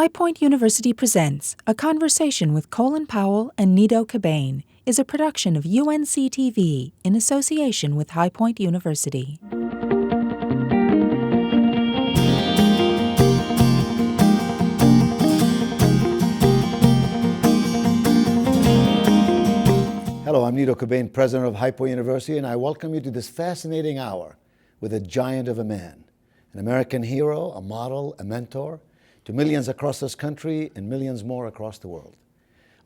High Point University presents A Conversation with Colin Powell and Nido Qubein is a production of UNC-TV in association with High Point University. Hello, I'm Nido Qubein, president of High Point University, and I welcome you to this fascinating hour with a giant of a man, an American hero, a model, a mentor, to millions across this country and millions more across the world.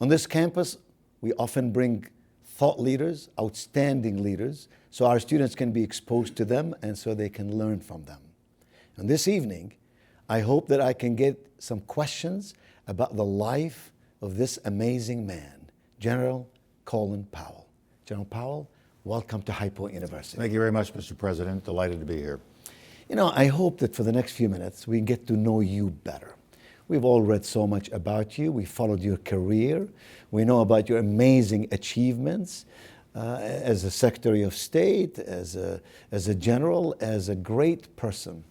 On this campus, we often bring thought leaders, outstanding leaders, so our students can be exposed to them and so they can learn from them. And this evening, I hope that I can get some questions about the life of this amazing man, General Colin Powell. General Powell, welcome to High Point University. Thank you very much, Mr. President. Delighted to be here. You know, I hope that for the next few minutes, we get to know you better. We've all read so much about you. We followed your career. We know about your amazing achievements as a Secretary of State, as a general, as a great person.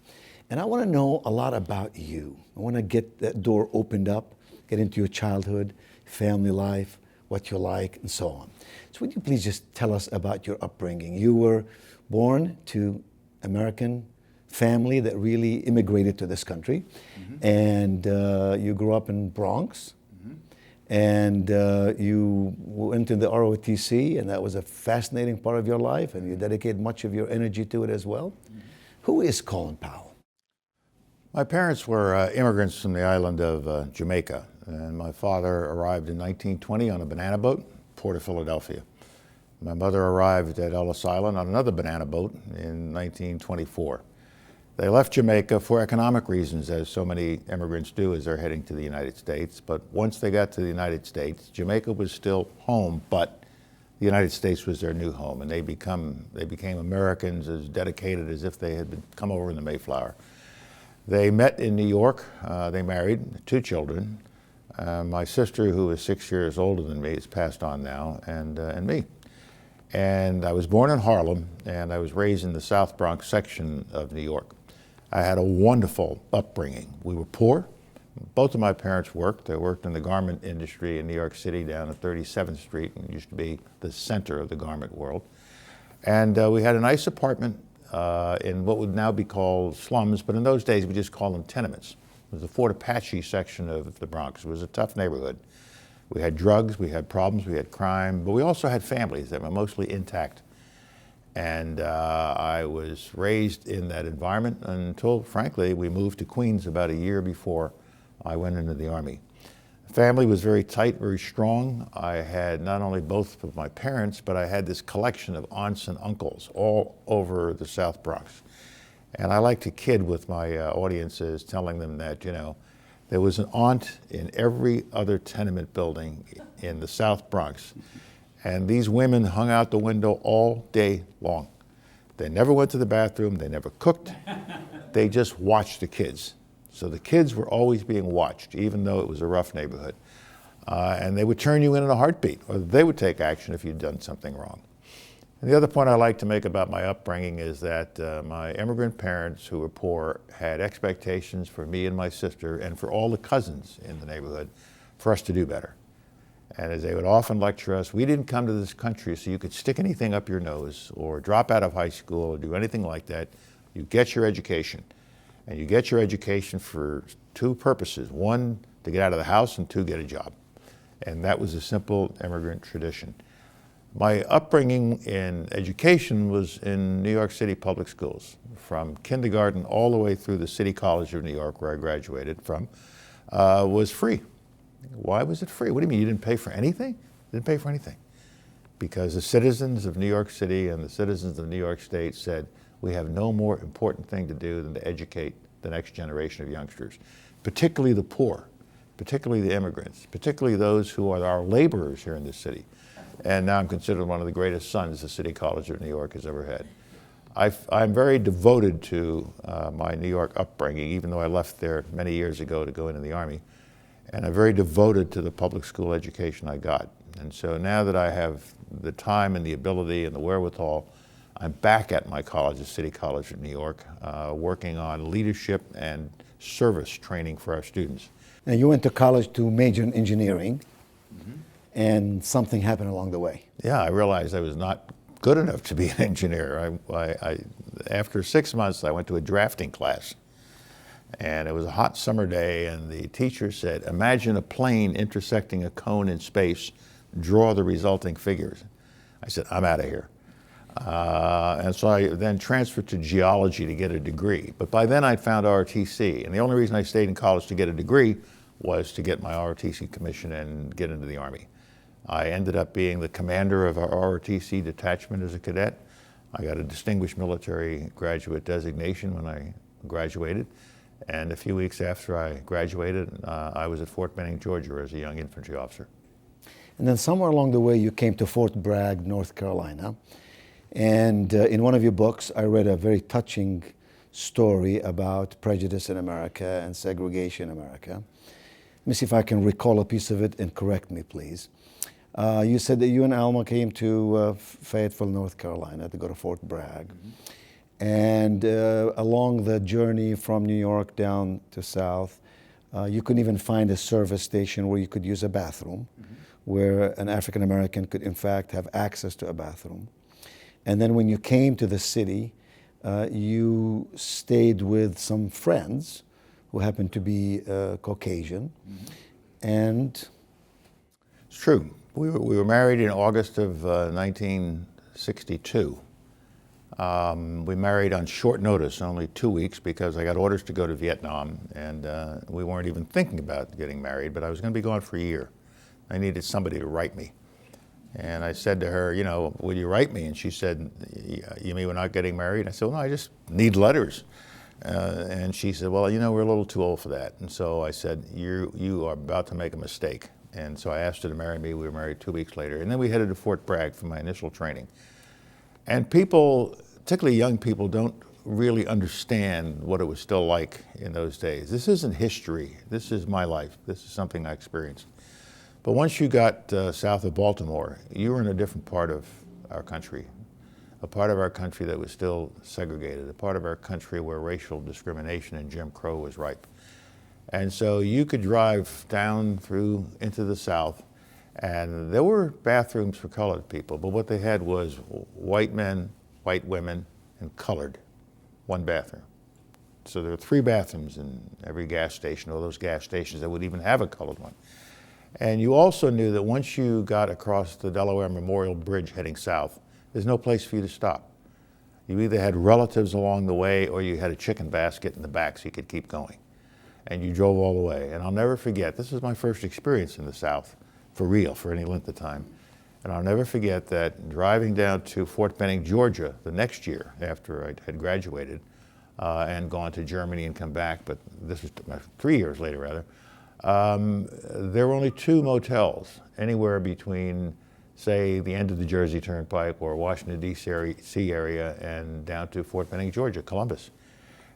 And I want to know a lot about you. I want to get that door opened up, get into your childhood, family life, what you like, and so on. So would you please just tell us about your upbringing? You were born to American family that really immigrated to this country, and you grew up in Bronx, and you went to the ROTC, and that was a fascinating part of your life, and you dedicated much of your energy to it as well. Who is Colin Powell? My parents were immigrants from the island of Jamaica, and my father arrived in 1920 on a banana boat, Port of Philadelphia. My mother arrived at Ellis Island on another banana boat in 1924. They left Jamaica for economic reasons, as so many immigrants do as they're heading to the United States. But once they got to the United States, Jamaica was still home, but the United States was their new home, and they became Americans as dedicated as if they had come over in the Mayflower. They met in New York. They married, 2 children. My sister, who is 6 years older than me, is passed on now, and me. And I was born in Harlem, and I was raised in the South Bronx section of New York. I had a wonderful upbringing. We were poor. Both of my parents worked. They worked in the garment industry in New York City down at 37th Street, and it used to be the center of the garment world. And we had a nice apartment in what would now be called slums, but in those days we just called them tenements. It was the Fort Apache section of the Bronx. It was a tough neighborhood. We had drugs, we had problems, we had crime, but we also had families that were mostly intact. And I was raised in that environment until, frankly, we moved to Queens about a year before I went into the Army. The family was very tight, very strong. I had not only both of my parents, but I had this collection of aunts and uncles all over the South Bronx. And I like to kid with my audiences, telling them that, you know, there was an aunt in every other tenement building in the South Bronx. And these women hung out the window all day long. They never went to the bathroom, they never cooked, they just watched the kids. So the kids were always being watched, even though it was a rough neighborhood. And they would turn you in a heartbeat, or they would take action if you'd done something wrong. And the other point I like to make about my upbringing is that my immigrant parents, who were poor, had expectations for me and my sister and for all the cousins in the neighborhood for us to do better. And as they would often lecture us, we didn't come to this country so you could stick anything up your nose or drop out of high school or do anything like that. You get your education. And you get your education for 2 purposes. 1, to get out of the house, and 2, get a job. And that was a simple immigrant tradition. My upbringing in education was in New York City public schools, from kindergarten all the way through the City College of New York, where I graduated from, was free. Why was it free? What do you mean, you didn't pay for anything? Didn't pay for anything. Because the citizens of New York City and the citizens of New York State said, we have no more important thing to do than to educate the next generation of youngsters, particularly the poor, particularly the immigrants, particularly those who are our laborers here in this city. And now I'm considered one of the greatest sons the City College of New York has ever had. I'm very devoted to my New York upbringing, even though I left there many years ago to go into the Army. And I'm very devoted to the public school education I got. And so now that I have the time and the ability and the wherewithal, I'm back at my college, the City College of New York, working on leadership and service training for our students. Now, you went to college to major in engineering, and something happened along the way. Yeah, I realized I was not good enough to be an engineer. After 6 months, I went to a drafting class. And it was a hot summer day, and the teacher said, imagine a plane intersecting a cone in space, draw the resulting figures. I said, I'm out of here. And so I then transferred to geology to get a degree. But by then I'd found ROTC, and the only reason I stayed in college to get a degree was to get my ROTC commission and get into the Army. I ended up being the commander of our ROTC detachment as a cadet. I got a distinguished military graduate designation when I graduated. And a few weeks after I graduated, I was at Fort Benning, Georgia as a young infantry officer. And then somewhere along the way, you came to Fort Bragg, North Carolina. And in one of your books, I read a very touching story about prejudice in America and segregation in America. Let me see if I can recall a piece of it and correct me, please. You said that you and Alma came to Fayetteville, North Carolina to go to Fort Bragg. And along the journey from New York down to South, you couldn't even find a service station where you could use a bathroom, where an African American could in fact have access to a bathroom. And then when you came to the city, you stayed with some friends who happened to be Caucasian. And it's true. We were married in August of 1962. We married on short notice, only 2 weeks, because I got orders to go to Vietnam, and we weren't even thinking about getting married, but I was going to be gone for a year. I needed somebody to write me. And I said to her, you know, will you write me? And she said, you mean we're not getting married? And I said, well, no, I just need letters. And she said, well, you know, we're a little too old for that. And so I said, you are about to make a mistake. And so I asked her to marry me. We were married 2 weeks later. And then we headed to Fort Bragg for my initial training. And people, particularly young people, don't really understand what it was still like in those days. This isn't history. This is my life. This is something I experienced. But once you got south of Baltimore, you were in a different part of our country, a part of our country that was still segregated, a part of our country where racial discrimination and Jim Crow was ripe. And so you could drive down through into the South, and there were bathrooms for colored people, but what they had was white men, white women, and colored, one bathroom. So there were 3 bathrooms in every gas station, or those gas stations that would even have a colored one. And you also knew that once you got across the Delaware Memorial Bridge heading south, there's no place for you to stop. You either had relatives along the way, or you had a chicken basket in the back so you could keep going. And you drove all the way. And I'll never forget, this was my first experience in the South, for real, for any length of time. And I'll never forget that driving down to Fort Benning, Georgia, the next year after I had graduated and gone to Germany and come back, but this was 3 years later, rather, there were only 2 motels anywhere between, say, the end of the Jersey Turnpike or Washington, D.C. area and down to Fort Benning, Georgia, Columbus.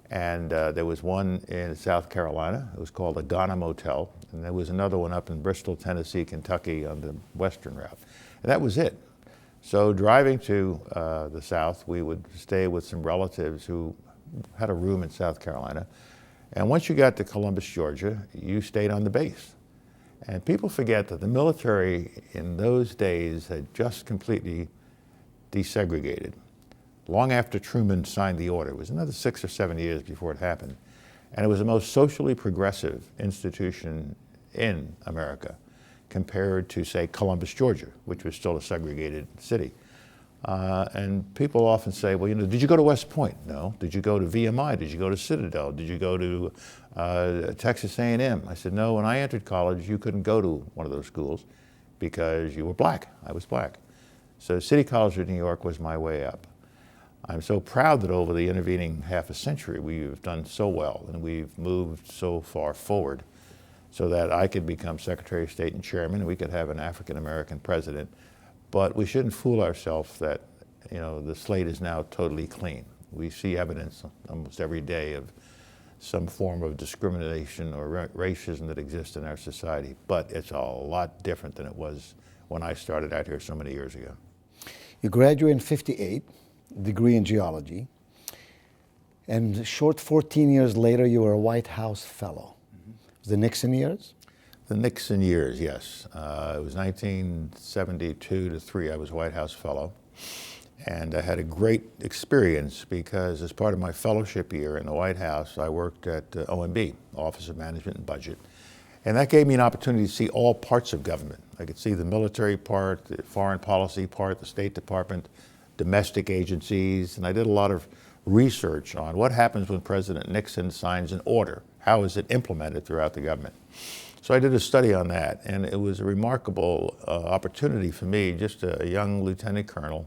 And there was one in South Carolina. It was called the Ghana Motel. And there was another one up in Bristol, Tennessee, Kentucky on the western route. And that was it. So driving to the South, we would stay with some relatives who had a room in South Carolina. And once you got to Columbus, Georgia, you stayed on the base. And people forget that the military in those days had just completely desegregated. Long after Truman signed the order, it was another 6 or 7 years before it happened. And it was the most socially progressive institution in America compared to, say, Columbus, Georgia, which was still a segregated city. And people often say, well, you know, did you go to West Point? No. Did you go to VMI? Did you go to Citadel? Did you go to Texas A&M? I said, no, when I entered college, you couldn't go to one of those schools because you were black. I was black. So City College of New York was my way up. I'm so proud that over the intervening half a century, we've done so well and we've moved so far forward so that I could become Secretary of State and Chairman, and we could have an African-American president. But we shouldn't fool ourselves that, you know, the slate is now totally clean. We see evidence almost every day of some form of discrimination or racism that exists in our society, but it's a lot different than it was when I started out here so many years ago. You graduated in '58. degree in geology. And short 14 years later, you were a White House fellow. The Nixon years? The Nixon years, yes. It was 1972 to 3, I was White House fellow. And I had a great experience because as part of my fellowship year in the White House, I worked at OMB, Office of Management and Budget. And that gave me an opportunity to see all parts of government. I could see the military part, the foreign policy part, the State Department, domestic agencies, and I did a lot of research on what happens when President Nixon signs an order. How is it implemented throughout the government? So I did a study on that, and it was a remarkable opportunity for me, just a young lieutenant colonel,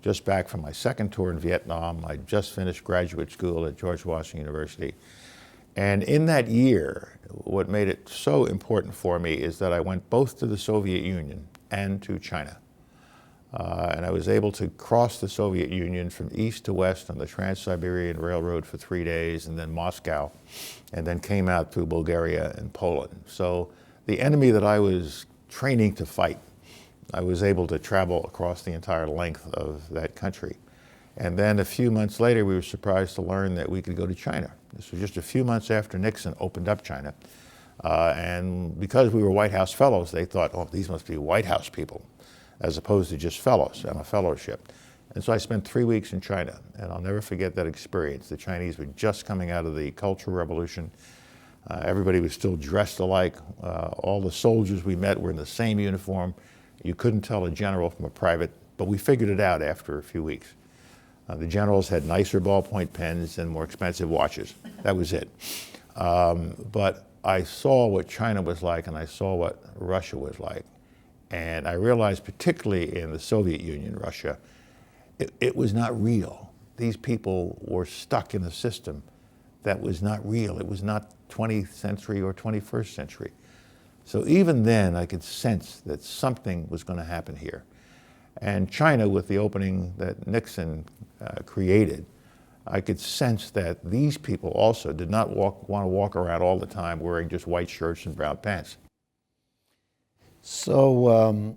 just back from my second tour in Vietnam. I just finished graduate school at George Washington University. And in that year, what made it so important for me is that I went both to the Soviet Union and to China. And I was able to cross the Soviet Union from east to west on the Trans-Siberian Railroad for 3 days, and then Moscow, and then came out through Bulgaria and Poland. So the enemy that I was training to fight, I was able to travel across the entire length of that country. And then a few months later, we were surprised to learn that we could go to China. This was just a few months after Nixon opened up China. And because we were White House fellows, they thought, oh, these must be White House people, as opposed to just fellows on a fellowship. And so I spent 3 weeks in China, and I'll never forget that experience. The Chinese were just coming out of the Cultural Revolution. Everybody was still dressed alike. All the soldiers we met were in the same uniform. You couldn't tell a general from a private, but we figured it out after a few weeks. The generals had nicer ballpoint pens and more expensive watches. That was it. But I saw what China was like, and I saw what Russia was like. And I realized, particularly in the Soviet Union, Russia, it was not real. These people were stuck in a system that was not real. It was not 20th century or 21st century. So even then, I could sense that something was going to happen here. And China, with the opening that Nixon created, I could sense that these people also did not want to walk around all the time wearing just white shirts and brown pants. So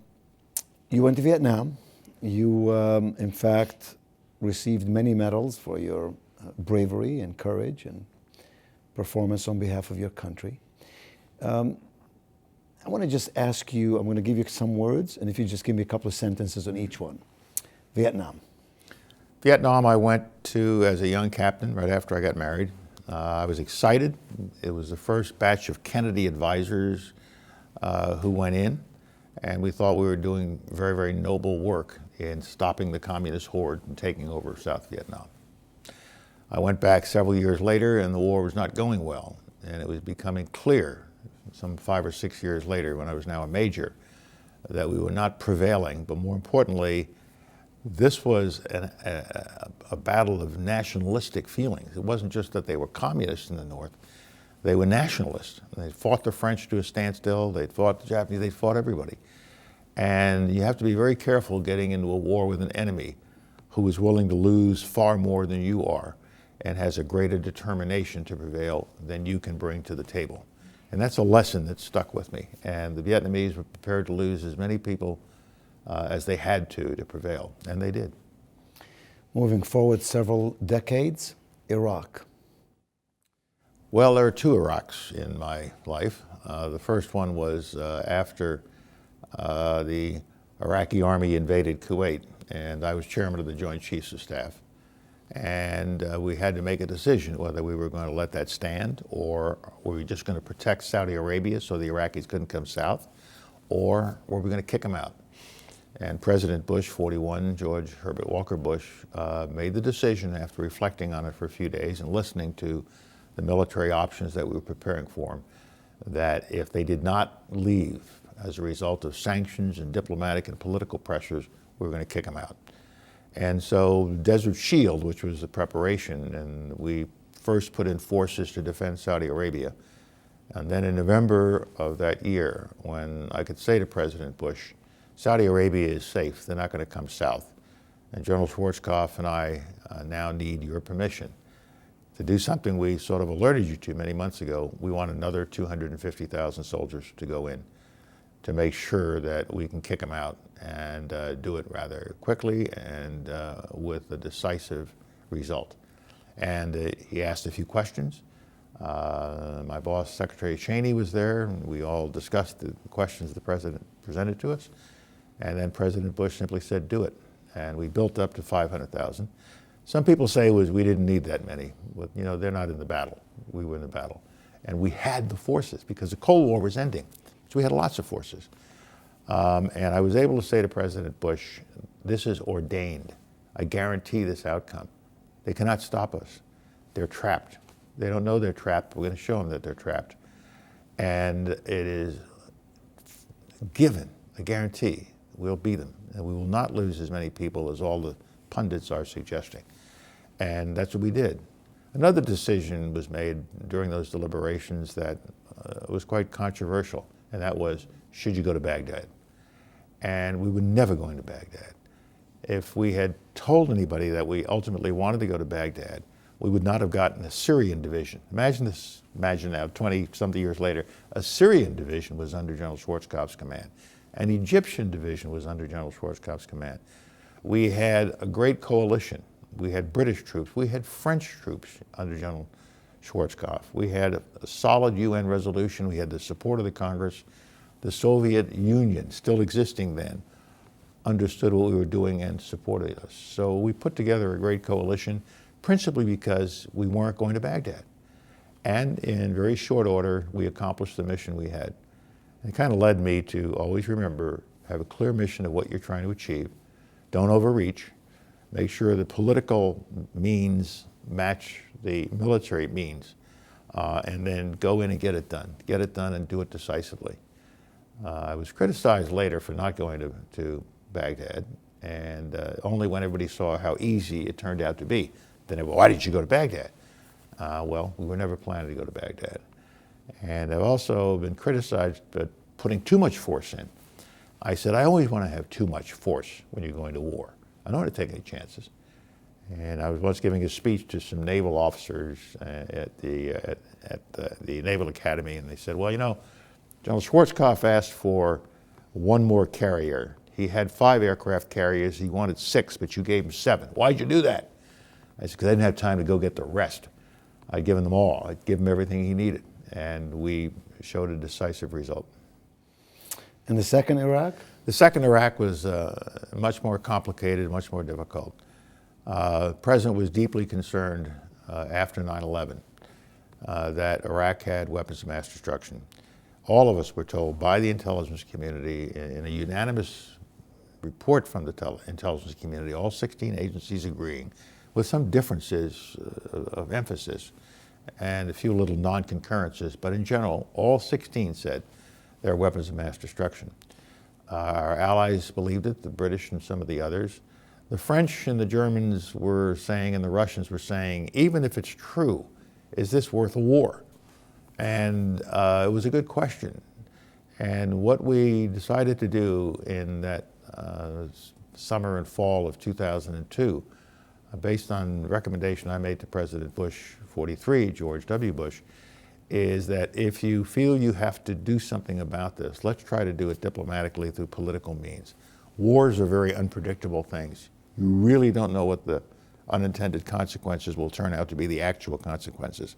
you went to Vietnam. You, in fact, received many medals for your bravery and courage and performance on behalf of your country. I want to just ask you, I'm going to give you some words, and if you just give me a couple of sentences on each one. Vietnam. Vietnam I went to as a young captain right after I got married. I was excited. It was the first batch of Kennedy advisors who went in, and we thought we were doing very, very noble work in stopping the communist horde and taking over South Vietnam. I went back several years later, and the war was not going well, and it was becoming clear some 5 or 6 years later, when I was now a major, that we were not prevailing, but more importantly, this was a battle of nationalistic feelings. It wasn't just that they were communists in the North, they were nationalists. They fought the French to a standstill, they fought the Japanese, they fought everybody. And you have to be very careful getting into a war with an enemy who is willing to lose far more than you are and has a greater determination to prevail than you can bring to the table. And that's a lesson that stuck with me. And the Vietnamese were prepared to lose as many people as they had to prevail, and they did. Moving forward several decades, Iraq. Well, there are 2 Iraqs in my life. The first one was after the Iraqi army invaded Kuwait, and I was chairman of the Joint Chiefs of Staff. And we had to make a decision whether we were going to let that stand, or were we just going to protect Saudi Arabia so the Iraqis couldn't come south, or were we going to kick them out? And President Bush, 41, George Herbert Walker Bush, made the decision after reflecting on it for a few days and listening to the military options that we were preparing for them, that if they did not leave as a result of sanctions and diplomatic and political pressures, we were going to kick them out. And so Desert Shield, which was the preparation, and we first put in forces to defend Saudi Arabia. And then in November of that year, when I could say to President Bush, Saudi Arabia is safe, they're not going to come south. And General Schwarzkopf and I now need your permission to do something we sort of alerted you to many months ago. We want another 250,000 soldiers to go in. to make sure that we can kick them out and do it rather quickly and with a decisive result. And he asked a few questions. My boss, Secretary Cheney, was there, and we all discussed the questions the president presented to us. And then President Bush simply said, do it. And we built up to 500,000. Some people say we didn't need that many, but they're not in the battle. We were in the battle. And we had the forces because the Cold War was ending. So we had lots of forces. And I was able to say to President Bush, this is ordained. I guarantee this outcome. They cannot stop us. They're trapped. They don't know they're trapped. We're going to show them that they're trapped. And it is given, a guarantee, we'll beat them. And we will not lose as many people as all the pundits are suggesting. And that's what we did. Another decision was made during those deliberations that was quite controversial, and that was, should you go to Baghdad? And we were never going to Baghdad. If we had told anybody that we ultimately wanted to go to Baghdad, we would not have gotten a Syrian division. Imagine this, imagine now, 20-something years later, a Syrian division was under General Schwarzkopf's command. An Egyptian division was under General Schwarzkopf's command. We had a great coalition. We had British troops. We had French troops under General Schwarzkopf. We had a solid UN resolution. We had the support of the Congress. The Soviet Union, still existing then, understood what we were doing and supported us. So we put together a great coalition, principally because we weren't going to Baghdad. And in very short order, we accomplished the mission we had. It kind of led me to always remember, have a clear mission of what you're trying to achieve. Don't overreach. Make sure the political means match the military means, and then go in and get it done. Get it done and do it decisively. I was criticized later for not going to Baghdad, and only when everybody saw how easy it turned out to be. Then they were, why did you go to Baghdad? Well, we were never planning to go to Baghdad. And I've also been criticized for putting too much force in. I said, I always want to have too much force when you're going to war. I don't want to take any chances. And I was once giving a speech to some naval officers at the Naval Academy, and they said, well, General Schwarzkopf asked for one more carrier. He had 5 aircraft carriers. He wanted 6, but you gave him 7. Why'd you do that? I said, because I didn't have time to go get the rest. I'd given them all. I'd given him everything he needed. And we showed a decisive result. And the second Iraq? The second Iraq was much more complicated, much more difficult. The President was deeply concerned after 9/11 that Iraq had weapons of mass destruction. All of us were told by the intelligence community in a unanimous report from the intelligence community, all 16 agencies agreeing, with some differences of emphasis and a few little non-concurrences, but in general, all 16 said there are weapons of mass destruction. Our allies believed it, the British and some of the others. The French and the Germans were saying, and the Russians were saying, even if it's true, is this worth a war? And it was a good question. And what we decided to do in that summer and fall of 2002, based on the recommendation I made to President Bush 43, George W. Bush, is that if you feel you have to do something about this, let's try to do it diplomatically through political means. Wars are very unpredictable things. You really don't know what the unintended consequences will turn out to be, the actual consequences.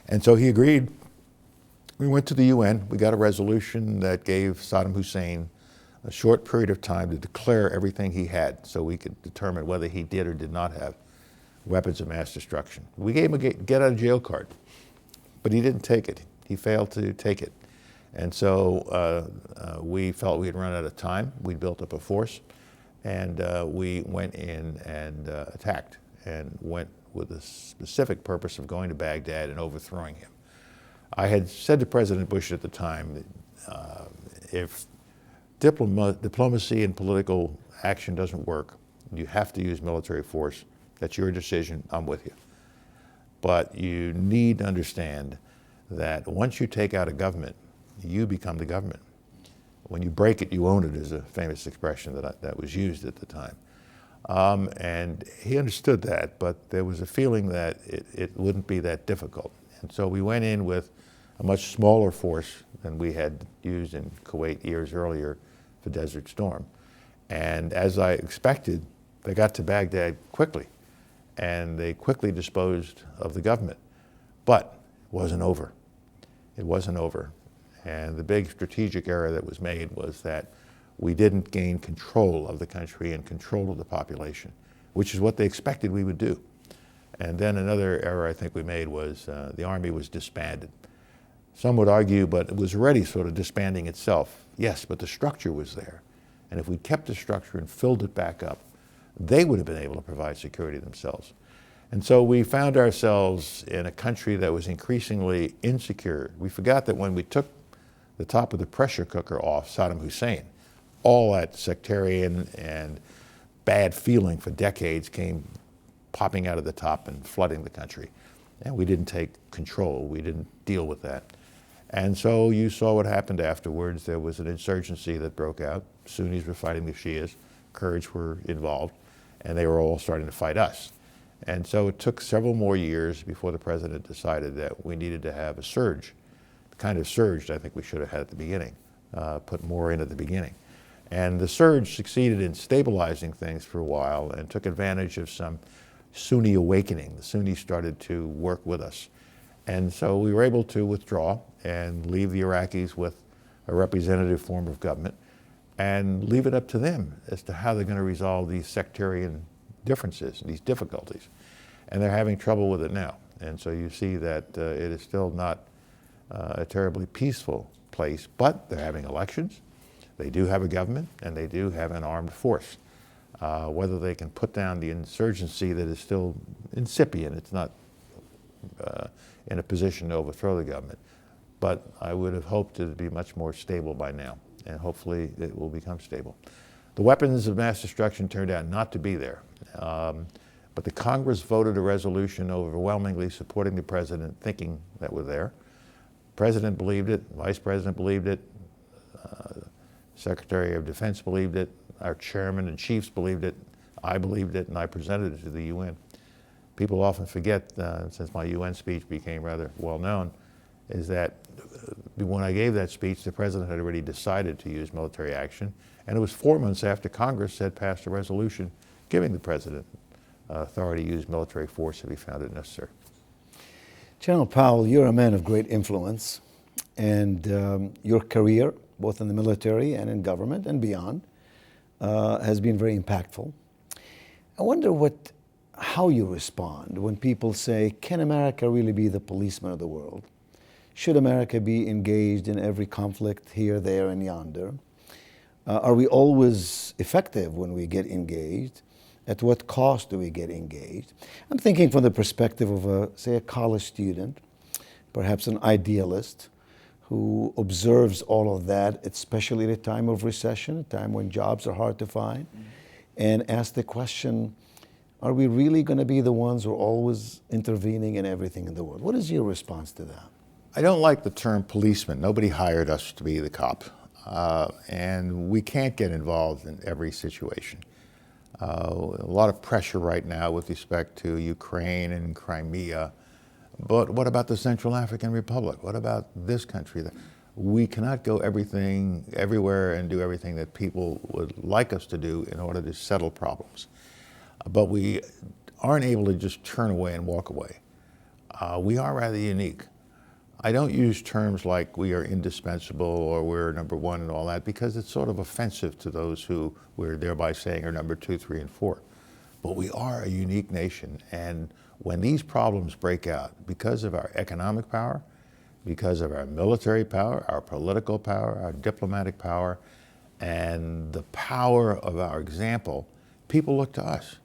And so he agreed. We went to the UN. We got a resolution that gave Saddam Hussein a short period of time to declare everything he had so we could determine whether he did or did not have weapons of mass destruction. We gave him a get out of jail card, but he didn't take it. He failed to take it. And so we felt we had run out of time. We built up a force, and we went in and attacked, and went with the specific purpose of going to Baghdad and overthrowing him. I had said to President Bush at the time, if diplomacy and political action doesn't work, you have to use military force, that's your decision, I'm with you. But you need to understand that once you take out a government, you become the government. When you break it, you own it, is a famous expression that was used at the time. And he understood that, but there was a feeling that it wouldn't be that difficult. And so we went in with a much smaller force than we had used in Kuwait years earlier for Desert Storm. And as I expected, they got to Baghdad quickly, and they quickly disposed of the government. But it wasn't over. It wasn't over. And the big strategic error that was made was that we didn't gain control of the country and control of the population, which is what they expected we would do. And then another error I think we made was the army was disbanded. Some would argue, but it was already sort of disbanding itself. Yes, but the structure was there. And if we'd kept the structure and filled it back up, they would have been able to provide security themselves. And so we found ourselves in a country that was increasingly insecure. We forgot that when we took the top of the pressure cooker off Saddam Hussein, all that sectarian and bad feeling for decades came popping out of the top and flooding the country. And we didn't take control. We didn't deal with that. And so you saw what happened afterwards. There was an insurgency that broke out. Sunnis were fighting the Shias. Kurds were involved. And they were all starting to fight us. And so it took several more years before the president decided that we needed to have a surge, the kind of surge I think we should have had at the beginning, put more in at the beginning. And the surge succeeded in stabilizing things for a while and took advantage of some Sunni awakening. The Sunnis started to work with us. And so we were able to withdraw and leave the Iraqis with a representative form of government and leave it up to them as to how they're going to resolve these sectarian differences, these difficulties. And they're having trouble with it now. And so you see that it is still not a terribly peaceful place, but they're having elections. They do have a government, and they do have an armed force. Whether they can put down the insurgency that is still incipient, it's not in a position to overthrow the government. But I would have hoped it would be much more stable by now, and hopefully it will become stable. The weapons of mass destruction turned out not to be there. But the Congress voted a resolution overwhelmingly supporting the president, thinking that we're there. The president believed it, vice president believed it, Secretary of Defense believed it, our chairman and chiefs believed it, I believed it, and I presented it to the UN. People often forget, since my UN speech became rather well known, is that when I gave that speech, the president had already decided to use military action, and it was 4 months after Congress had passed a resolution giving the president authority to use military force if he found it necessary. General Powell, you're a man of great influence, and your career, both in the military and in government and beyond, has been very impactful. I wonder how you respond when people say, can America really be the policeman of the world? Should America be engaged in every conflict here, there, and yonder? Are we always effective when we get engaged? At what cost do we get engaged? I'm thinking from the perspective of, say, a college student, perhaps an idealist, who observes all of that, especially at a time of recession, a time when jobs are hard to find, and asks the question, are we really going to be the ones who are always intervening in everything in the world? What is your response to that? I don't like the term policeman. Nobody hired us to be the cop. And we can't get involved in every situation. A lot of pressure right now with respect to Ukraine and Crimea. But what about the Central African Republic? What about this country? We cannot go everywhere and do everything that people would like us to do in order to settle problems. But we aren't able to just turn away and walk away. We are rather unique. I don't use terms like we are indispensable or we're number one and all that, because it's sort of offensive to those who we're thereby saying are number 2, 3, and 4. But we are a unique nation, and when these problems break out, because of our economic power, because of our military power, our political power, our diplomatic power, and the power of our example, people look to us.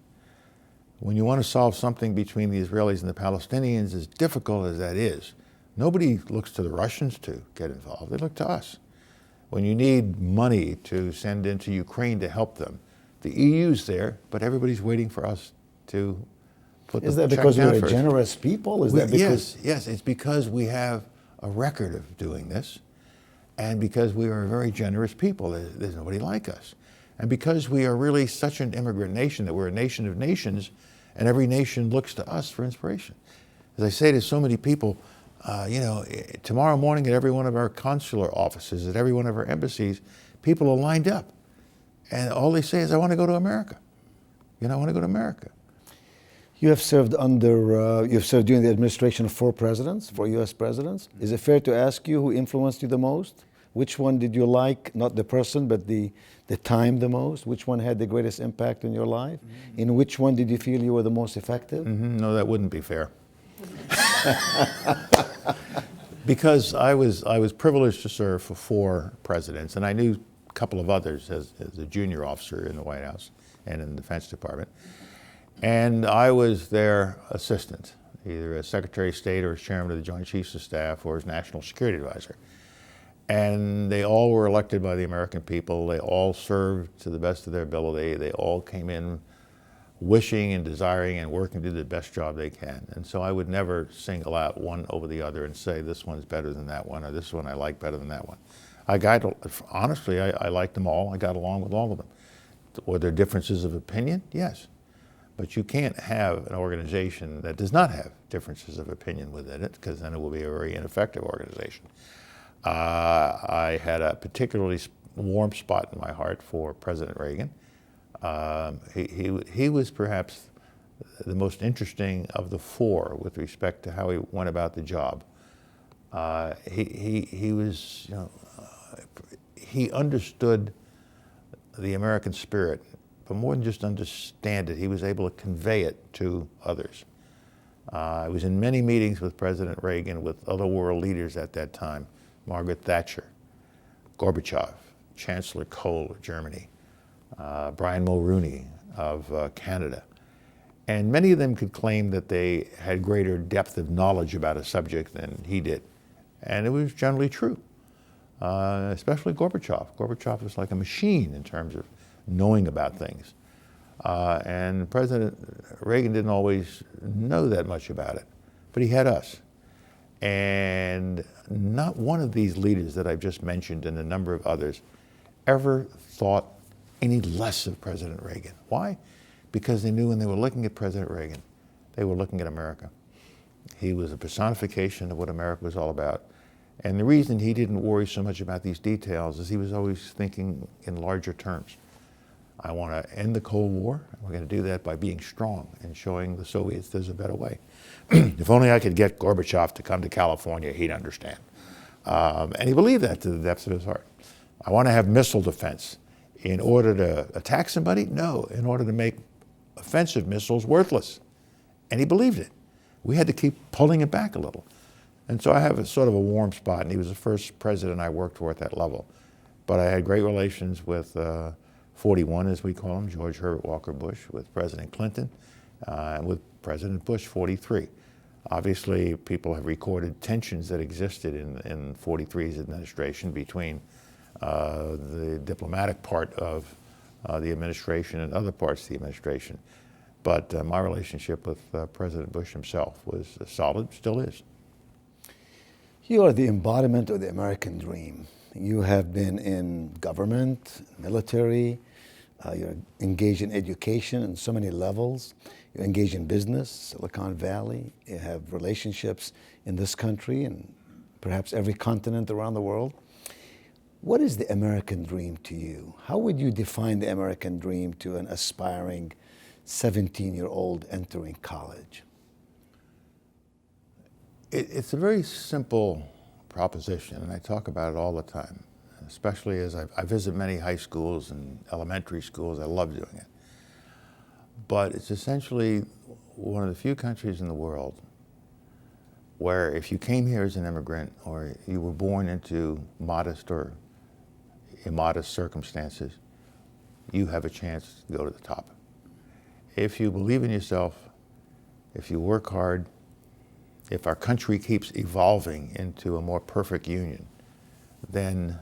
When you want to solve something between the Israelis and the Palestinians, as difficult as that is, nobody looks to the Russians to get involved. They look to us. When you need money to send into Ukraine to help them, the EU's there, but everybody's waiting for us to put the check down. Is that because we're first. a generous people? Is that because... Yes, it's because we have a record of doing this, and because we are a very generous people. There's nobody like us. And because we are really such an immigrant nation, that we're a nation of nations, and every nation looks to us for inspiration. As I say to so many people, tomorrow morning at every one of our consular offices, at every one of our embassies, people are lined up. And all they say is, I want to go to America. I want to go to America. You have served you've served during the administration of 4 presidents, 4 U.S. presidents. Is it fair to ask you who influenced you the most? Which one did you like, not the person, but the time the most? Which one had the greatest impact in your life? Mm-hmm. In which one did you feel you were the most effective? Mm-hmm. No, that wouldn't be fair. Because I was privileged to serve for 4 presidents, and I knew a couple of others as a junior officer in the White House and in the Defense Department. And I was their assistant, either as Secretary of State or as Chairman of the Joint Chiefs of Staff or as National Security Advisor. And they all were elected by the American people. They all served to the best of their ability. They all came in wishing and desiring and working to do the best job they can. And so I would never single out one over the other and say this one's better than that one or this one I like better than that one. Honestly, I liked them all. I got along with all of them. Were there differences of opinion? Yes. But you can't have an organization that does not have differences of opinion within it, because then it will be a very ineffective organization. I had a particularly warm spot in my heart for President Reagan. He was perhaps the most interesting of the 4 with respect to how he went about the job. He was, he understood the American spirit, but more than just understand it, he was able to convey it to others. I was in many meetings with President Reagan, with other world leaders at that time, Margaret Thatcher, Gorbachev, Chancellor Kohl of Germany, Brian Mulroney of Canada. And many of them could claim that they had greater depth of knowledge about a subject than he did. And it was generally true, especially Gorbachev. Gorbachev was like a machine in terms of knowing about things. And President Reagan didn't always know that much about it, but he had us. And not one of these leaders that I've just mentioned and a number of others ever thought any less of President Reagan. Why? Because they knew when they were looking at President Reagan, they were looking at America. He was a personification of what America was all about. And the reason he didn't worry so much about these details is he was always thinking in larger terms. I want to end the Cold War. We're going to do that by being strong and showing the Soviets there's a better way. If only I could get Gorbachev to come to California, he'd understand. And he believed that to the depths of his heart. I want to have missile defense. In order to attack somebody? No, in order to make offensive missiles worthless. And he believed it. We had to keep pulling it back a little. And so I have a sort of a warm spot, and he was the first president I worked for at that level. But I had great relations with 41, as we call him, George Herbert Walker Bush, with President Clinton, and with President Bush, 43. Obviously, people have recorded tensions that existed in 43's administration between the diplomatic part of the administration and other parts of the administration. But my relationship with President Bush himself was solid, still is. You are the embodiment of the American dream. You have been in government, military, you're engaged in education on so many levels. You're engaged in business, Silicon Valley. You have relationships in this country and perhaps every continent around the world. What is the American dream to you? How would you define the American dream to an aspiring 17-year-old entering college? It's a very simple proposition, and I talk about it all the time, especially as I visit many high schools and elementary schools. I love doing it. But it's essentially one of the few countries in the world where if you came here as an immigrant or you were born into modest or immodest circumstances, you have a chance to go to the top. If you believe in yourself, if you work hard, if our country keeps evolving into a more perfect union, then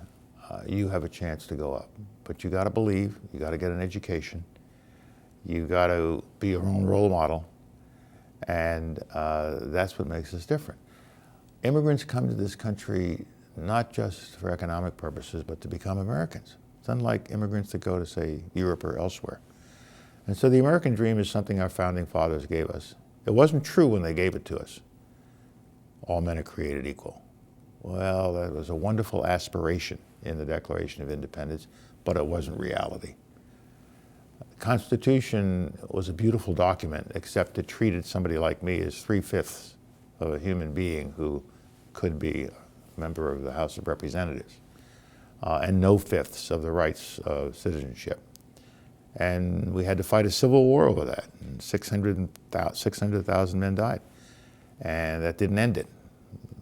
you have a chance to go up. But you got to believe, you got to get an education, you got to be your own role model, and that's what makes us different. Immigrants come to this country not just for economic purposes, but to become Americans. It's unlike immigrants that go to, say, Europe or elsewhere. And so the American dream is something our founding fathers gave us. It wasn't true when they gave it to us. all men are created equal. Well, that was a wonderful aspiration in the Declaration of Independence, but it wasn't reality. The Constitution was a beautiful document, except it treated somebody like me as 3/5 of a human being who could be a member of the House of Representatives, and no fifths of the rights of citizenship. And we had to fight a civil war over that, and 600,000 men died, and that didn't end it.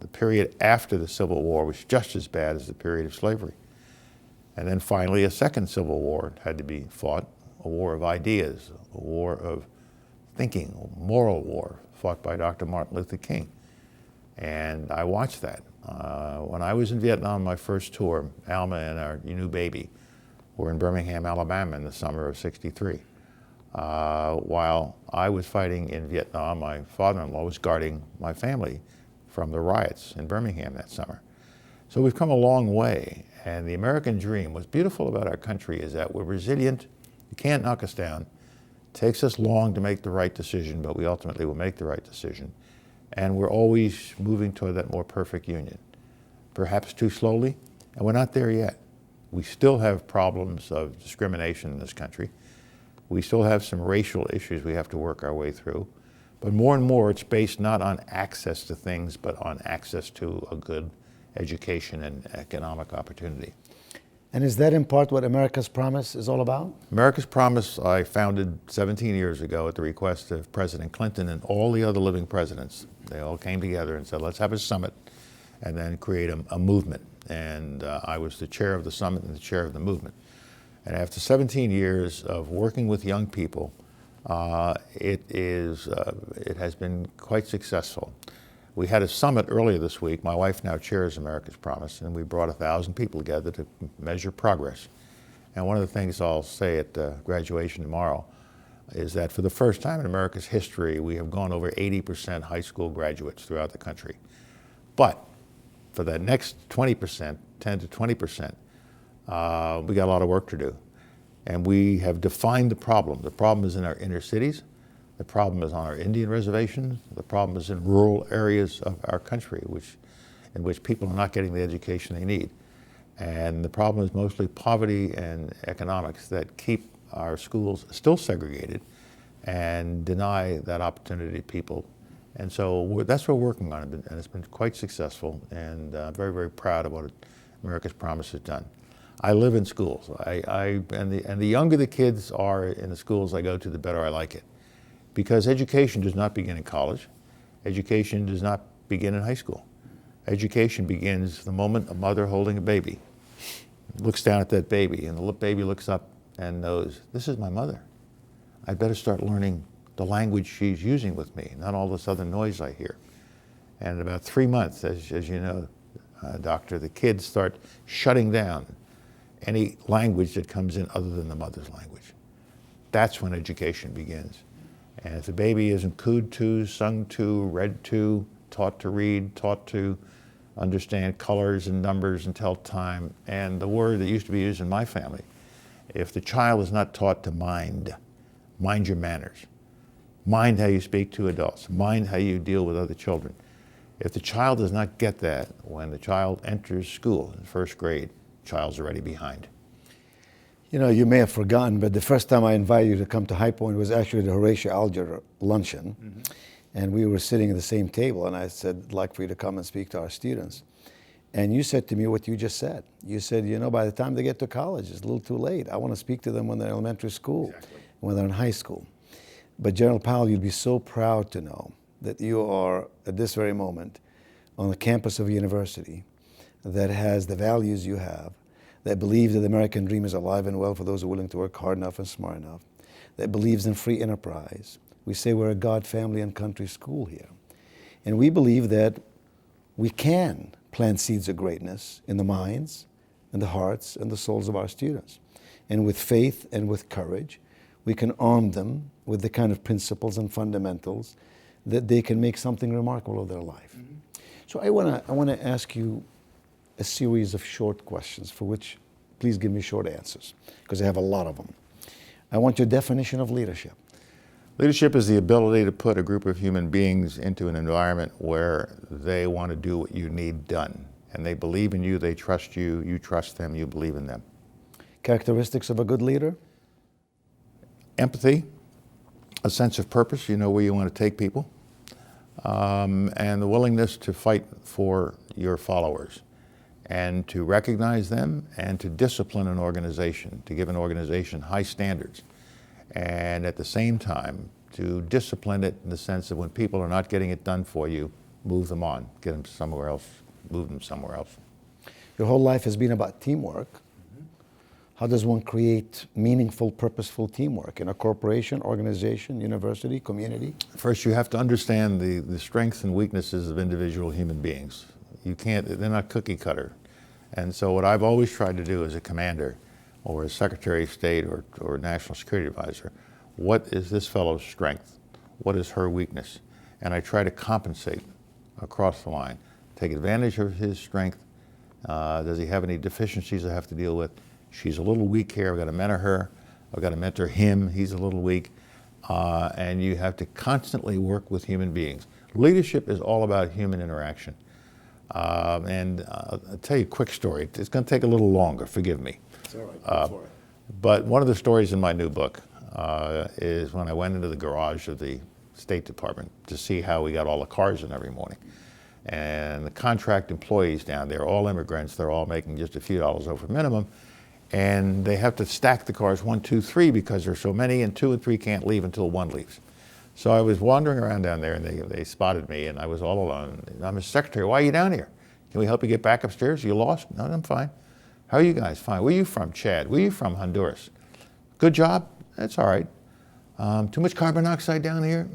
The period after the Civil War was just as bad as the period of slavery. And then finally a second Civil War had to be fought, a war of ideas, a war of thinking, a moral war fought by Dr. Martin Luther King. And I watched that. When I was in Vietnam, my first tour, Alma and our new baby were in Birmingham, Alabama in the summer of '63. While I was fighting in Vietnam, my father-in-law was guarding my family from the riots in Birmingham that summer. So we've come a long way, and the American dream, what's beautiful about our country is that we're resilient, you can't knock us down. It takes us long to make the right decision, but we ultimately will make the right decision. And we're always moving toward that more perfect union. Perhaps too slowly, and we're not there yet. We still have problems of discrimination in this country. We still have some racial issues we have to work our way through. But more and more, it's based not on access to things, but on access to a good education and economic opportunity. And is that in part what America's Promise is all about? America's Promise I founded 17 years ago at the request of President Clinton and all the other living presidents. They all came together and said, let's have a summit and then create a movement. And I was the chair of the summit and the chair of the movement. And after 17 years of working with young people, it has been quite successful. We had a summit earlier this week. My wife now chairs America's Promise, and we brought 1,000 people together to measure progress. And one of the things I'll say at graduation tomorrow is that for the first time in America's history, we have gone over 80% high school graduates throughout the country. But for the next 20%, 10 to 20%, we got a lot of work to do. And we have defined the problem. The problem is in our inner cities. The problem is on our Indian reservations. The problem is in rural areas of our country in which people are not getting the education they need. And the problem is mostly poverty and economics that keep our schools still segregated and deny that opportunity to people. And so that's what we're working on, and it's been quite successful, and I'm very, very proud of what America's Promise has done. I live in schools, and the younger the kids are in the schools I go to, the better I like it. Because education does not begin in college. Education does not begin in high school. Education begins the moment a mother holding a baby looks down at that baby, and the baby looks up and knows, this is my mother. I better start learning the language she's using with me, not all this other noise I hear. And in about 3 months, as you know, Doctor, the kids start shutting down any language that comes in other than the mother's language. That's when education begins. And if the baby isn't cooed to, sung to, read to, taught to read, taught to understand colors and numbers and tell time, and the word that used to be used in my family, if the child is not taught to mind your manners, mind how you speak to adults, mind how you deal with other children. If the child does not get that, when the child enters school in first grade, the child's already behind. You know, you may have forgotten, but the first time I invited you to come to High Point was actually the Horatio Alger luncheon. Mm-hmm. And we were sitting at the same table, and I said, I'd like for you to come and speak to our students. And you said to me what you just said. You said, you know, by the time they get to college, it's a little too late. I want to speak to them when they're in elementary school, exactly, when they're in high school. But General Powell, you'd be so proud to know that you are, at this very moment, on the campus of a university that has the values you have, that believes that the American dream is alive and well for those who are willing to work hard enough and smart enough, that believes in free enterprise. We say we're a God, family, and country school here. And we believe that we can plant seeds of greatness in the minds and the hearts and the souls of our students. And with faith and with courage, we can arm them with the kind of principles and fundamentals that they can make something remarkable of their life. Mm-hmm. So I want to ask you a series of short questions for which please give me short answers, because I have a lot of them. I want your definition of leadership. Leadership is the ability to put a group of human beings into an environment where they want to do what you need done. And they believe in you, they trust you, you trust them, you believe in them. Characteristics of a good leader? Empathy, a sense of purpose, you know where you want to take people, and the willingness to fight for your followers and to recognize them and to discipline an organization, to give an organization high standards, and at the same time to discipline it in the sense that when people are not getting it done for you, move them on, get them somewhere else, move them somewhere else. Your whole life has been about teamwork. How does one create meaningful, purposeful teamwork in a corporation, organization, university, community? First, you have to understand the strengths and weaknesses of individual human beings. They're not cookie cutter. And so what I've always tried to do as a commander or as Secretary of State or National Security Advisor, what is this fellow's strength? What is her weakness? And I try to compensate across the line, take advantage of his strength. Does he have any deficiencies I have to deal with? She's a little weak here, I've got to mentor her. I've got to mentor him, he's a little weak. And you have to constantly work with human beings. Leadership is all about human interaction. And I'll tell you a quick story. It's going to take a little longer, forgive me. It's all right, go for it. But one of the stories in my new book is when I went into the garage of the State Department to see how we got all the cars in every morning. And the contract employees down there, all immigrants, they're all making just a few dollars over minimum. And they have to stack the cars 1, 2, 3 because there's so many, and 2 and 3 can't leave until 1 leaves. So I was wandering around down there, and they spotted me, and I was all alone. I'm a secretary. Why are you down here? Can we help you get back upstairs? You lost? No, I'm fine. How are you guys? Fine. Where are you from? Chad. Where are you from? Honduras. Good job? That's all right. Too much carbon monoxide down here?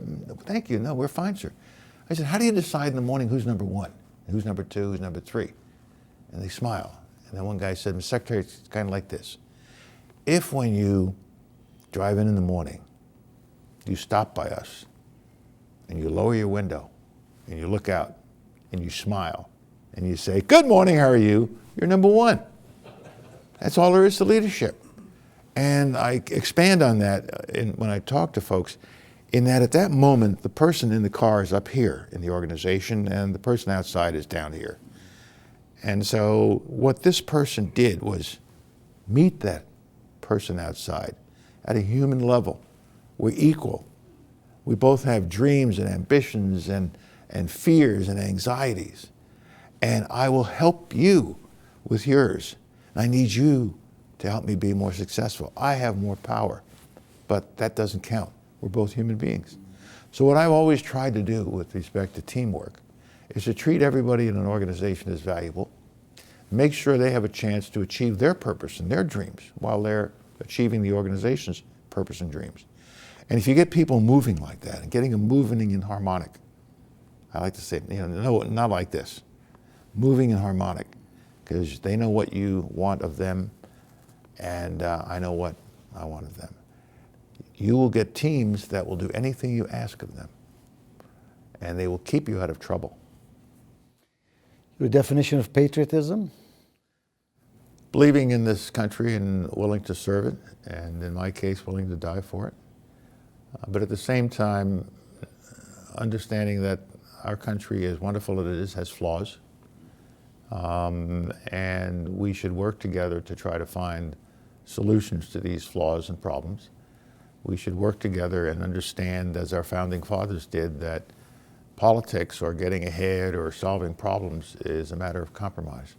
Thank you. No, we're fine, sir. I said, how do you decide in the morning who's number 1, who's number 2, who's number 3? And they smile. And then one guy said, Mr. Secretary, it's kind of like this. If when you drive in the morning, you stop by us and you lower your window and you look out and you smile and you say, good morning, how are you? You're number 1. That's all there is to leadership. And I expand on that when I talk to folks, in that at that moment, the person in the car is up here in the organization and the person outside is down here. And so what this person did was meet that person outside at a human level. We're equal. We both have dreams and ambitions and fears and anxieties. And I will help you with yours. I need you to help me be more successful. I have more power, but that doesn't count. We're both human beings. So what I've always tried to do with respect to teamwork is to treat everybody in an organization as valuable, make sure they have a chance to achieve their purpose and their dreams while they're achieving the organization's purpose and dreams. And if you get people moving like that and getting them moving in harmonic, I like to say, no, not like this, moving in harmonic, because they know what you want of them and I know what I want of them. You will get teams that will do anything you ask of them, and they will keep you out of trouble. Your definition of patriotism? Believing in this country and willing to serve it, and in my case, willing to die for it. But at the same time, understanding that our country, as wonderful as it is, has flaws. And we should work together to try to find solutions to these flaws and problems. We should work together and understand, as our founding fathers did, that politics or getting ahead or solving problems is a matter of compromise.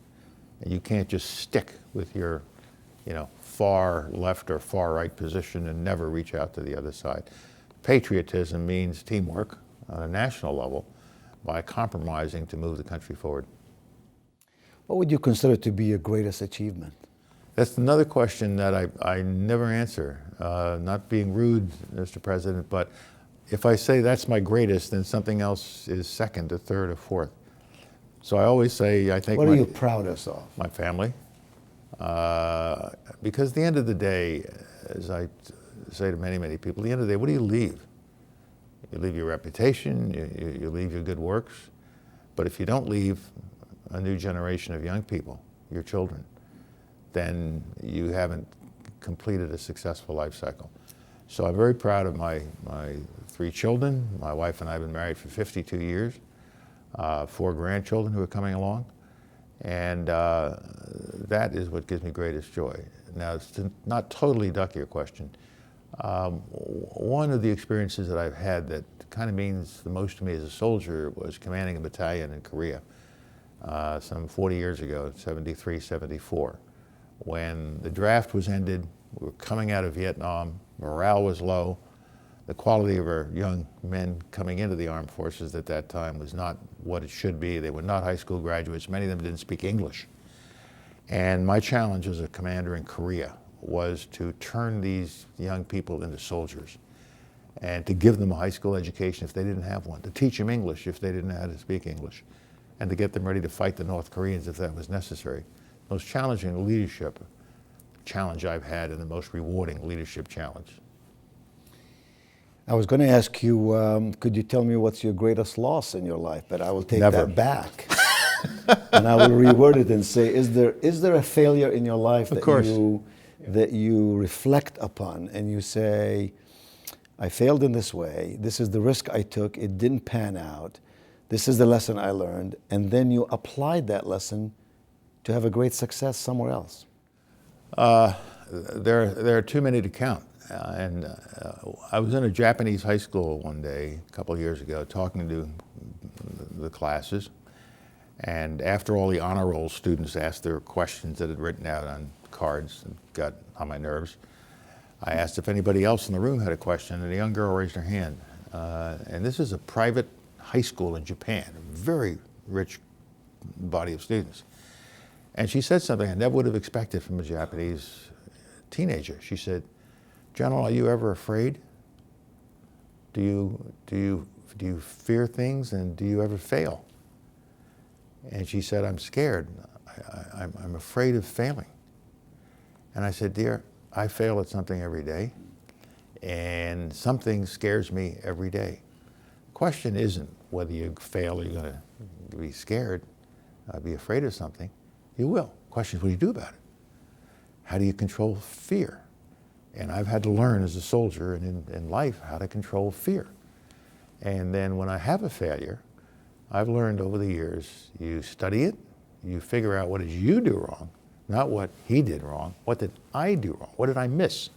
And you can't just stick with your, far left or far right position and never reach out to the other side. Patriotism means teamwork on a national level by compromising to move the country forward. What would you consider to be your greatest achievement? That's another question that I never answer. Not being rude, Mr. President, but if I say that's my greatest, then something else is second or third or fourth. So I always say, I think what are you proudest of? My family. Because at the end of the day, as I say to many, many people, at the end of the day, what do you leave? You leave your reputation, you leave your good works, but if you don't leave a new generation of young people, your children, then you haven't completed a successful life cycle. So I'm very proud of my 3 children. My wife and I have been married for 52 years, 4 grandchildren who are coming along. And that is what gives me greatest joy. Now, to not totally duck your question, one of the experiences that I've had that kind of means the most to me as a soldier was commanding a battalion in Korea some 40 years ago, 73, 74. When the draft was ended, we were coming out of Vietnam, morale was low. The quality of our young men coming into the armed forces at that time was not what it should be. They were not high school graduates. Many of them didn't speak English. And my challenge as a commander in Korea was to turn these young people into soldiers and to give them a high school education if they didn't have one, to teach them English if they didn't know how to speak English, and to get them ready to fight the North Koreans if that was necessary. Most challenging leadership challenge I've had, and the most rewarding leadership challenge. I was going to ask you, could you tell me what's your greatest loss in your life? But I will take Never. that back. And I will reword it and say, is there a failure in your life that you reflect upon and you say, I failed in this way, this is the risk I took, it didn't pan out, this is the lesson I learned, and then you applied that lesson to have a great success somewhere else? There are too many to count. I was in a Japanese high school one day, a couple of years ago, talking to the classes. And after all the honor roll students asked their questions that had written out on cards and got on my nerves, I asked if anybody else in the room had a question, and a young girl raised her hand. And this is a private high school in Japan, a very rich body of students. And she said something I never would have expected from a Japanese teenager. She said, "General, are you ever afraid? Do you fear things, and do you ever fail?" And she said, "I'm scared. I'm afraid of failing." And I said, "Dear, I fail at something every day, and something scares me every day. The question isn't whether you fail or you're going to be scared, be afraid of something. You will. The question is, what do you do about it? How do you control fear?" And I've had to learn as a soldier and in life how to control fear. And then when I have a failure, I've learned over the years, you study it, you figure out what did you do wrong, not what he did wrong. What did I do wrong? What did I miss?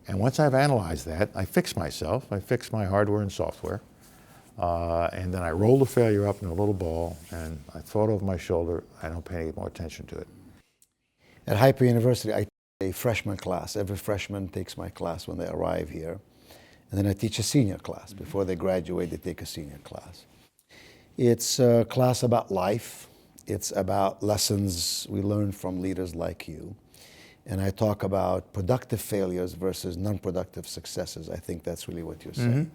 And once I've analyzed that, I fix myself. I fix my hardware and software. And then I roll the failure up in a little ball, and I throw it over my shoulder. I don't pay any more attention to it. At Hyper University, I teach a freshman class. Every freshman takes my class when they arrive here. And then I teach a senior class. Before they graduate, they take a senior class. It's a class about life. It's about lessons we learn from leaders like you. And I talk about productive failures versus non-productive successes. I think that's really what you're saying.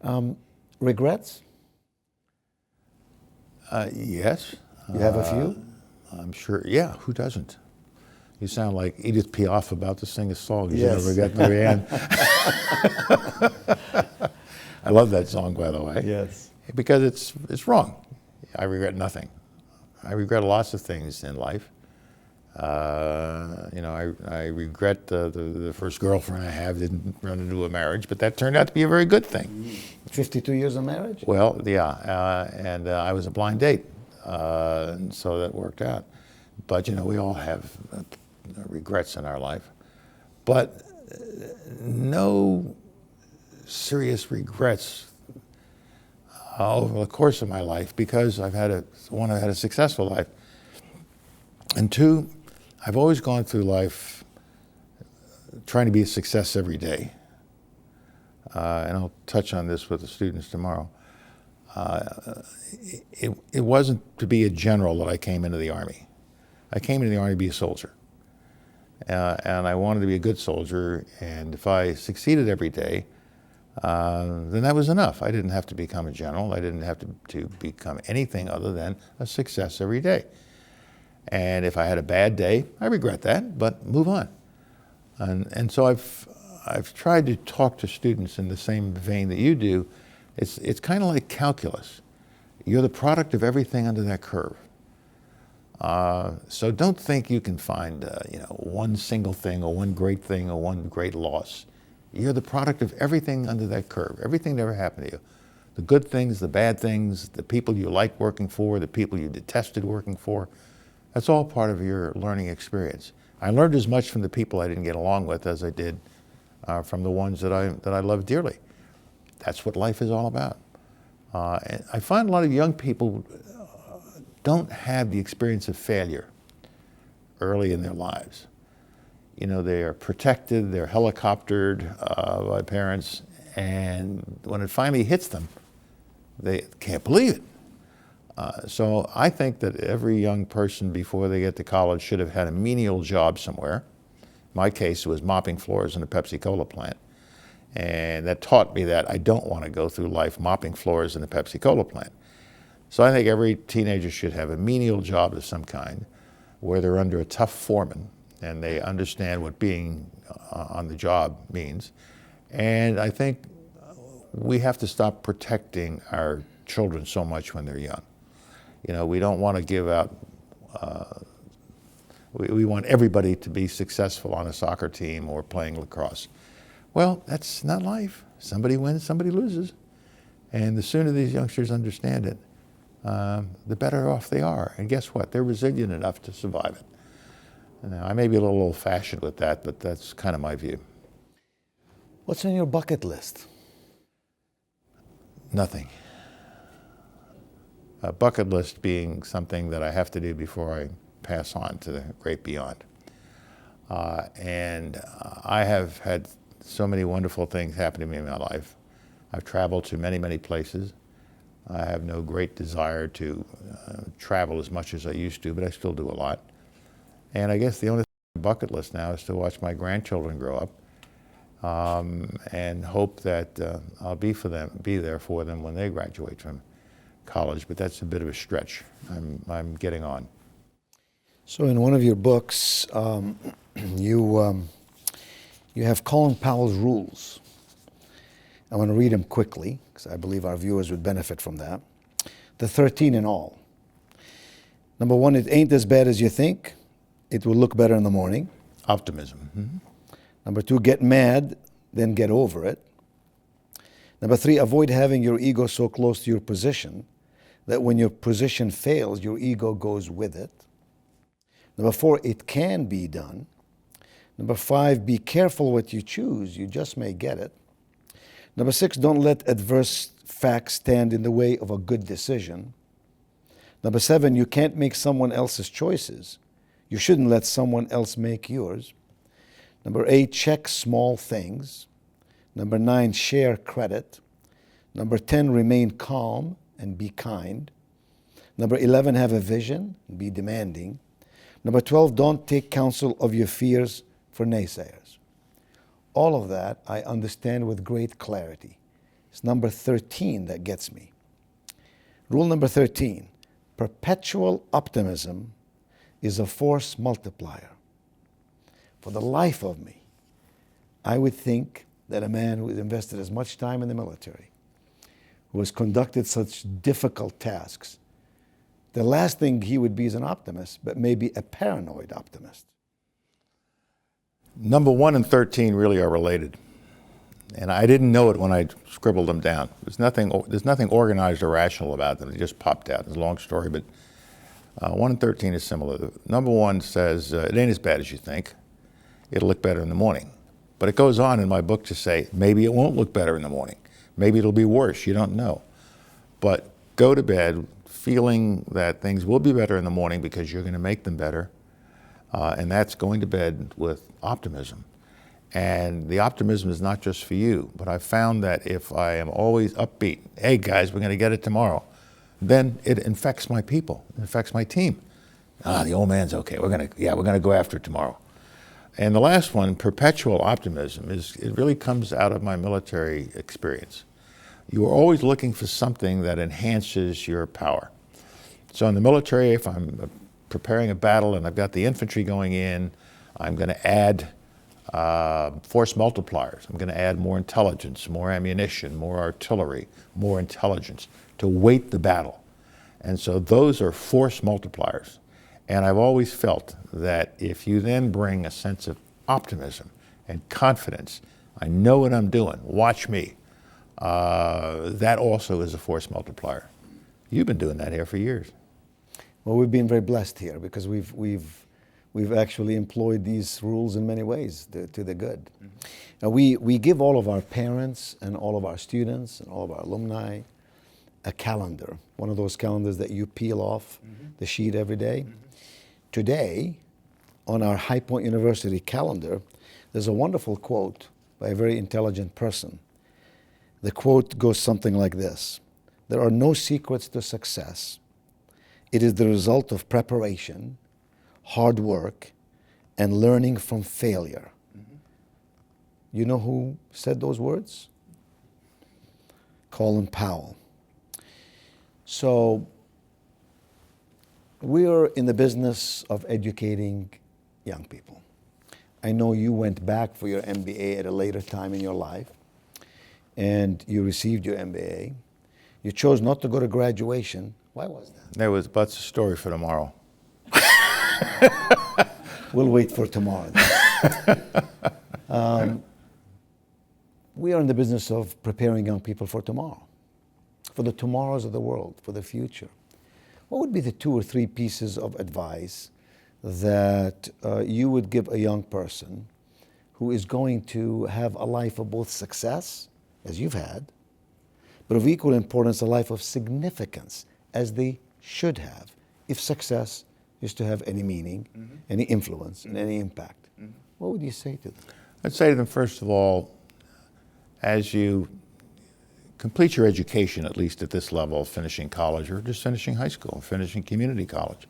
Mm-hmm. Regrets? Yes. You have a few? I'm sure, yeah, who doesn't? You sound like Edith Piaf about to sing a song. You Yes. never regret Marianne. I love that song, by the way. Yes. Because it's wrong. I regret nothing. I regret lots of things in life. I regret the first girlfriend I have didn't run into a marriage, but that turned out to be a very good thing. 52 years of marriage? Well, yeah, and I was a blind date, and so that worked out. But, we all have regrets in our life. But no serious regrets over the course of my life, because I've had a successful life. And two, I've always gone through life trying to be a success every day. And I'll touch on this with the students tomorrow. It wasn't to be a general that I came into the Army. I came into the Army to be a soldier. And I wanted to be a good soldier, and if I succeeded every day, then that was enough. I didn't have to become a general. I didn't have to become anything other than a success every day. And if I had a bad day, I regret that, but move on. And so I've tried to talk to students in the same vein that you do. It's kind of like calculus. You're the product of everything under that curve. So don't think you can find one single thing or one great loss. You're the product of everything under that curve, everything that ever happened to you. The good things, the bad things, the people you like working for, the people you detested working for. That's all part of your learning experience. I learned as much from the people I didn't get along with as I did from the ones that I love dearly. That's what life is all about. And I find a lot of young people don't have the experience of failure early in their lives. You know, they are protected, they're helicoptered by parents, and when it finally hits them, they can't believe it. So I think that every young person before they get to college should have had a menial job somewhere. In my case, it was mopping floors in a Pepsi-Cola plant. And that taught me that I don't want to go through life mopping floors in a Pepsi-Cola plant. So I think every teenager should have a menial job of some kind where they're under a tough foreman and they understand what being on the job means. And I think we have to stop protecting our children so much when they're young. You know, we don't want to give out, we want everybody to be successful on a soccer team or playing lacrosse. Well, that's not life. Somebody wins, somebody loses. And the sooner these youngsters understand it, the better off they are. And guess what? They're resilient enough to survive it. Now, I may be a little old-fashioned with that, but that's kind of my view. What's on your bucket list? Nothing. A bucket list being something that I have to do before I pass on to the great beyond. And I have had so many wonderful things happen to me in my life. I've traveled to many, many places. I have no great desire to travel as much as I used to, but I still do a lot. And I guess the only thing on my bucket list now is to watch my grandchildren grow up and hope that I'll be there for them when they graduate from college. But that's a bit of a stretch. I'm getting on. So in one of your books, you have Colin Powell's rules. I want to read them quickly because I believe our viewers would benefit from that. The 13 in all. Number 1, it ain't as bad as you think. It will look better in the morning. Optimism. Mm-hmm. Number 2, get mad, then get over it. Number 3, avoid having your ego so close to your position that when your position fails, your ego goes with it. Number 4, it can be done. Number 5, be careful what you choose. You just may get it. Number 6, don't let adverse facts stand in the way of a good decision. Number 7, you can't make someone else's choices. You shouldn't let someone else make yours. Number 8, check small things. Number 9, share credit. Number 10, remain calm and be kind. Number 11, have a vision and be demanding. Number 12, don't take counsel of your fears for naysayers. All of that I understand with great clarity. It's number 13 that gets me. Rule number 13, perpetual optimism is a force multiplier. For the life of me, I would think that a man who has invested as much time in the military, who has conducted such difficult tasks, the last thing he would be is an optimist, but maybe a paranoid optimist. Number 1 and 13 really are related. And I didn't know it when I scribbled them down. There's nothing organized or rational about them. They just popped out. It's a long story, but 1 and 13 is similar. Number 1 says, it ain't as bad as you think. It'll look better in the morning. But it goes on in my book to say, maybe it won't look better in the morning. Maybe it'll be worse. You don't know. But go to bed feeling that things will be better in the morning because you're going to make them better. And that's going to bed with optimism. And the optimism is not just for you, but I've found that if I am always upbeat, hey guys, we're going to get it tomorrow, then it infects my people, it infects my team. The old man's okay, we're going to go after it tomorrow. And the last one, perpetual optimism, it really comes out of my military experience. You are always looking for something that enhances your power. So in the military, if I'm preparing a battle and I've got the infantry going in, I'm going to add force multipliers. I'm going to add more intelligence, more ammunition, more artillery, more intelligence to weight the battle. And so those are force multipliers. And I've always felt that if you then bring a sense of optimism and confidence, I know what I'm doing. Watch me. That also is a force multiplier. You've been doing that here for years. Well, we've been very blessed here because we've actually employed these rules in many ways to the good. Mm-hmm. Now we give all of our parents and all of our students and all of our alumni a calendar, one of those calendars that you peel off the sheet every day. Mm-hmm. Today, on our High Point University calendar, there's a wonderful quote by a very intelligent person. The quote goes something like this: "There are no secrets to success. It is the result of preparation, hard work, and learning from failure." Mm-hmm. You know who said those words? Colin Powell. So we're in the business of educating young people. I know you went back for your MBA at a later time in your life, and you received your MBA. You chose not to go to graduation. Why was that? That's a story for tomorrow. We'll wait for tomorrow. We are in the business of preparing young people for tomorrow, for the tomorrows of the world, for the future. What would be the 2 or 3 pieces of advice that you would give a young person who is going to have a life of both success, as you've had, but of equal importance, a life of significance, as they should have, if success is to have any meaning, any influence, and any impact? What would you say to them? I'd say to them, first of all, as you complete your education, at least at this level, finishing college or just finishing high school, finishing community college,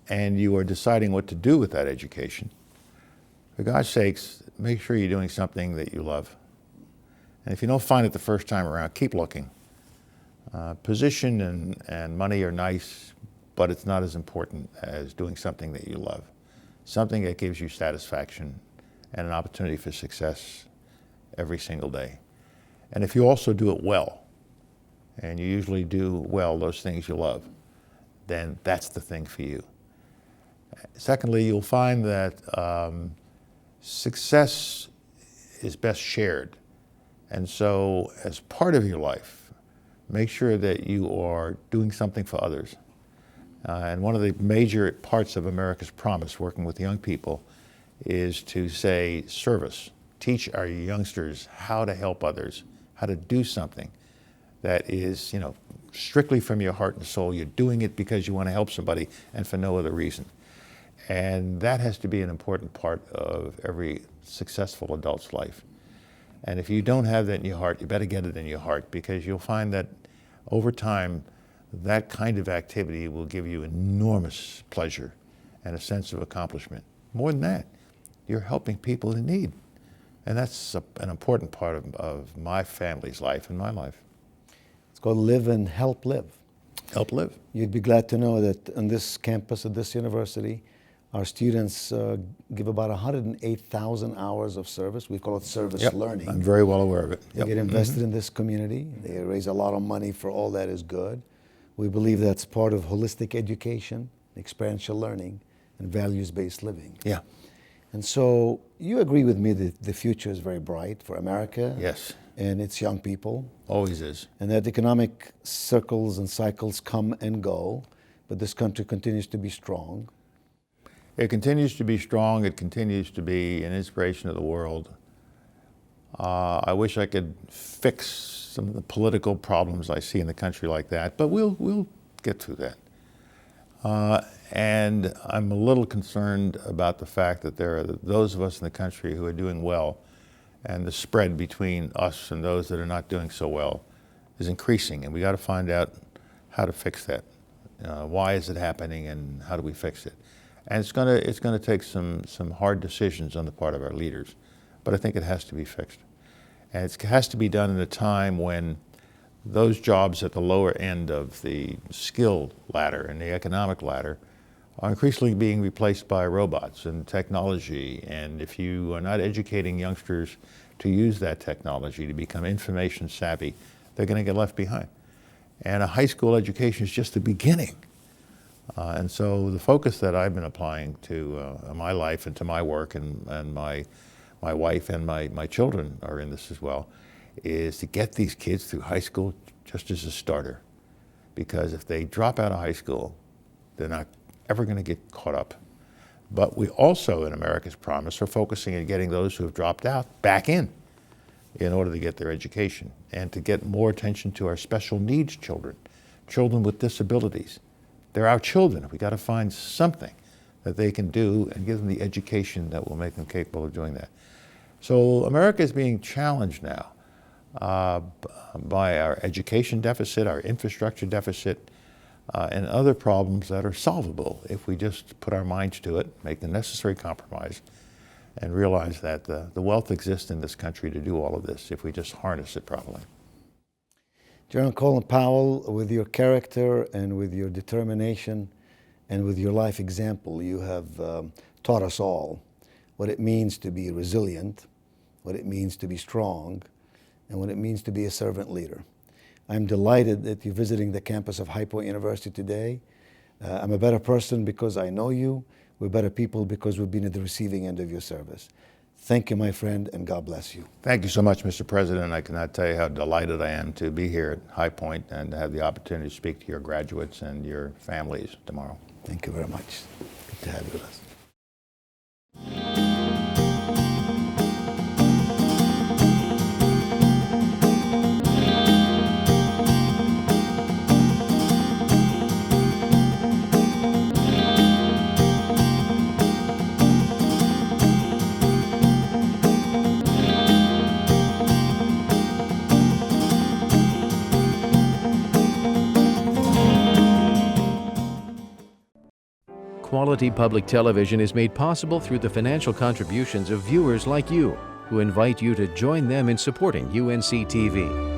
and you are deciding what to do with that education, for God's sakes, make sure you're doing something that you love. And if you don't find it the first time around, keep looking. Position and money are nice, but it's not as important as doing something that you love, something that gives you satisfaction and an opportunity for success every single day. And if you also do it well, and you usually do well those things you love, then that's the thing for you. Secondly, you'll find that success is best shared. And so as part of your life, make sure that you are doing something for others. And one of the major parts of America's promise, working with young people, is to say service. Teach our youngsters how to help others, how to do something that is, strictly from your heart and soul. You're doing it because you want to help somebody and for no other reason. And that has to be an important part of every successful adult's life. And if you don't have that in your heart, you better get it in your heart, because you'll find that over time, that kind of activity will give you enormous pleasure and a sense of accomplishment. More than that, you're helping people in need. And that's an important part of my family's life and my life. It's called Live and Help Live. Help live. You'd be glad to know that on this campus at this university, our students give about 108,000 hours of service. We call it service learning. I'm very well aware of it. They get invested in this community. They raise a lot of money for all that is good. We believe that's part of holistic education, experiential learning, and values-based living. Yeah. And so you agree with me that the future is very bright for America. Yes. And its young people. Always is. And that economic circles and cycles come and go, but this country continues to be strong. It continues to be strong. It continues to be an inspiration to the world. I wish I could fix some of the political problems I see in the country like that, but we'll get through that. And I'm a little concerned about the fact that there are those of us in the country who are doing well, and the spread between us and those that are not doing so well is increasing, and we got to find out how to fix that. Why is it happening, and how do we fix it? And it's gonna take some hard decisions on the part of our leaders, but I think it has to be fixed. And it has to be done in a time when those jobs at the lower end of the skill ladder and the economic ladder are increasingly being replaced by robots and technology. And if you are not educating youngsters to use that technology, to become information savvy, they're going to get left behind. And a high school education is just the beginning. And so the focus that I've been applying to my life and to my work and my my wife and my children are in this as well, is to get these kids through high school just as a starter. Because if they drop out of high school, they're not ever going to get caught up. But we also, in America's Promise, are focusing on getting those who have dropped out back in order to get their education and to get more attention to our special needs children, children with disabilities. They're our children. We got to find something that they can do and give them the education that will make them capable of doing that. So America is being challenged now by our education deficit, our infrastructure deficit, and other problems that are solvable if we just put our minds to it, make the necessary compromise, and realize that the wealth exists in this country to do all of this if we just harness it properly. General Colin Powell, with your character and with your determination and with your life example, you have taught us all what it means to be resilient, what it means to be strong, and what it means to be a servant leader. I'm delighted that you're visiting the campus of High Point University today. I'm a better person because I know you. We're better people because we've been at the receiving end of your service. Thank you, my friend, and God bless you. Thank you so much, Mr. President. I cannot tell you how delighted I am to be here at High Point and to have the opportunity to speak to your graduates and your families tomorrow. Thank you very much. Good to have you with us. Quality public television is made possible through the financial contributions of viewers like you, who invite you to join them in supporting UNC-TV.